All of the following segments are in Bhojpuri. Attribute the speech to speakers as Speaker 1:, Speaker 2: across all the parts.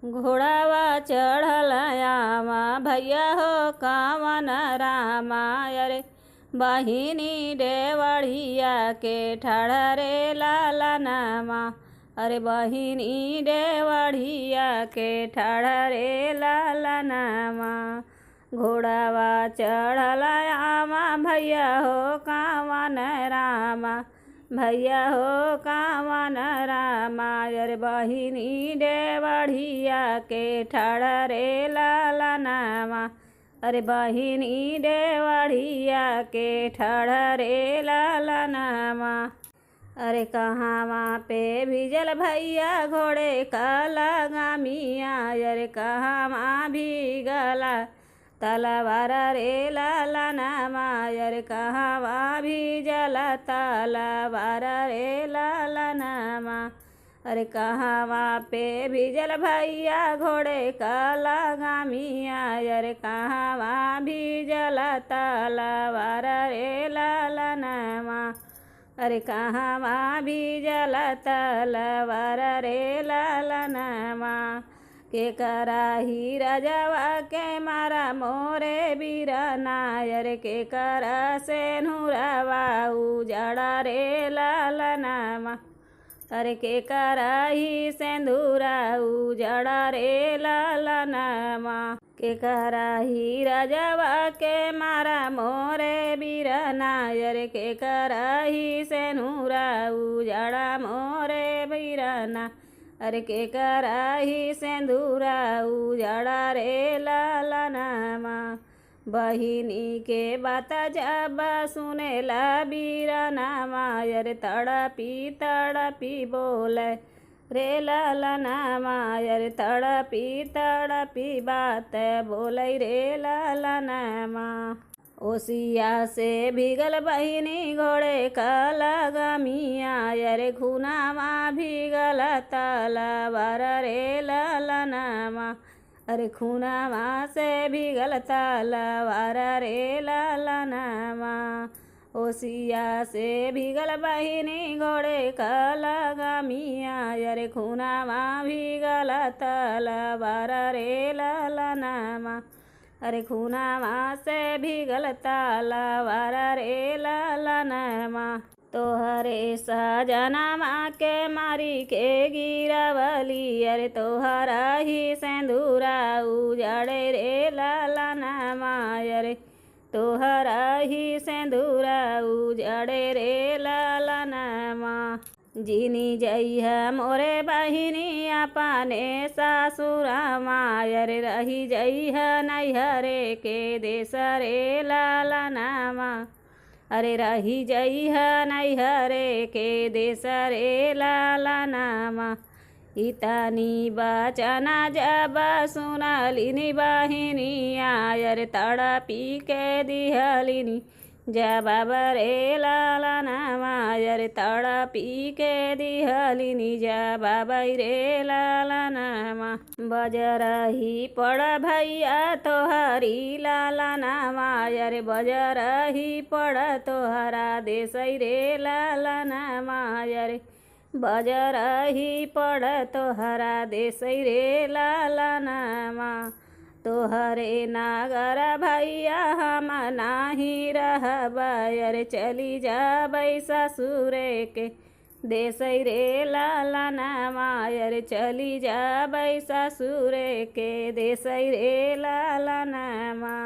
Speaker 1: घोड़ावा चढ़लयामा भैया हो कावन रामा। अरे बहिनी डेवढ़िया के ठड़रे लालनामा। अरे बहिनी डेवढ़िया के ठड़रे लालनामा। घोड़ावा चढ़लयामा भैया हो कावन रामा। भैया हो कावन रामा। अरे बहिनी डेवढ़िया के ठड़रे लालनामा। अरे बहिनी डेवढ़िया के ठड़रे लालनामा। अरे कहाँवा पे भिजल भैया घोड़े का लगामिया। अरे कहाँवा भीगला तलवार रे लालनामा। अरे कहाँवा भीजल तलवार रे लालनामा। अरे कहाँवा पे भिजल भैया घोड़े का लगामिया। अरे कहाँवा भीजल तलवार रे लालनामा। अरे कहाँवा भीजल तलवार रे लालनामा। के कराही राजवा के मारा मोरे बीरना। अरे के करा से नूरावा उजड़ा रे लालनामा। अरे के कराही सेंधुरा उजड़ा रे लालनामा। के कराही राजवा के मारा मोरे बीरना। अरे के कराही सेनुरा उजड़ा मोरे बीरना। अरे के कराही सेंधुरा उजड़ा रे लालनामा। बहिनी के बात जब सुनेला बीरनामा। अरे तड़पी तड़पी बोले रे लालनामा। अरे तड़पी तड़पी बात बोले रे लालनामा। ओसिया से भीगल बहिनी घोड़े का लगामिया। अरे खूनामा भीगल तलवार रे लालनामा। अरे खूनामा से भीगल तलवार रे लालनामा। ओसिया से भीगल बहिनी घोड़े का लगामिया। अरे खूनामा भीगल तलवार रे लालनामा। अरे खूनामा से भीगल तलवार रे लालनामा। तोहरे सजनामा के मारी के गिरावली। अरे तोहरा ही सेंधुरा उजड़े रे लालनामा। अरे तोहरा ही सेंधुरा उजड़े रे लालनामा। जिनी जइहा मोरे बहिनी अपने सासुरामा। अरे रही जइहा नैहरे के देश रे लालनामा। अरे रही जइहा नैहरे के देश रे लालनामा। इतनी बचना जब सुनलिनी बहिनिया। अरे तड़पी के दिहलिनी जवाब रे लालनामा। अरे तड़पी के दिहलिनी जवाब रे लालनामा। बजरही पड़ भैया तोहरी लालनामा। अरे बजरही पड़ तोहरा देश रे लालनामा। अरे बजरही पड़ तोहरा देश रे लालनामा। तोहरे नागर भैया हम नाही रहब। अरे चली जाबै ससुरे के देश रे लालनामा। अरे चली जाबै ससुरे के देश रे लालनामा।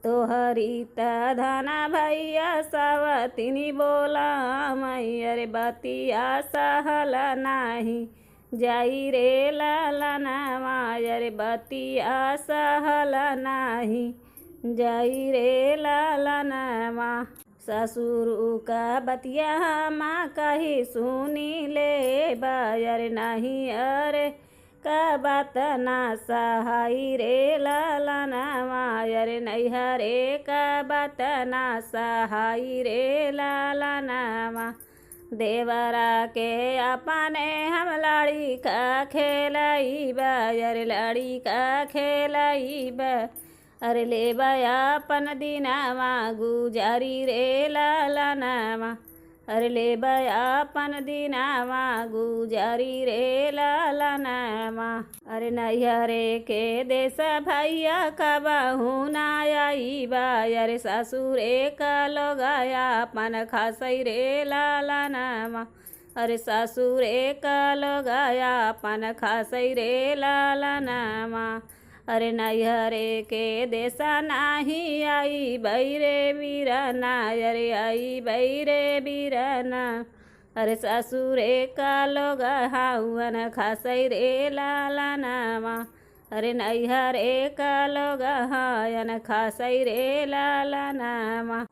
Speaker 1: तोहरी त धना भैया सवतिनी बोला अरे बतिया सहल नाही जाई रे लालनामा। अरे बतिया सहल नाही जाई रे लालनामा। ससुर का बतिया माँ कही सुनी ले अरे नहीं। अरे का बात ना सहाई रे लालनामा। अरे नैहरे का बात ना सहाई रे लालनामा। देवरा के अपने हम लड़ी का खेलाइब। अरे लड़ी का खेलाइब। अरे लेबा अपन दिनामा गुजारी रे लालनामा। अरे ले अपन दिनावा गुजारी रे लालनामा। अरे नैहरे के देश भैया कबहू ना आईबा। अरे ससुरे का लोगाया अपन खासई रे लालनामा। अरे ससुरे का लोगाया अपन खासई रे लालनामा। अरे नैहरे के देशा नाही आई बैरे बीरना। अरे आई बैरे बीरना। अरे ससुरे का लोग हाउन खासई रे लालनामा। अरे नैहरे का लोग हायन खासई रे लालनामा।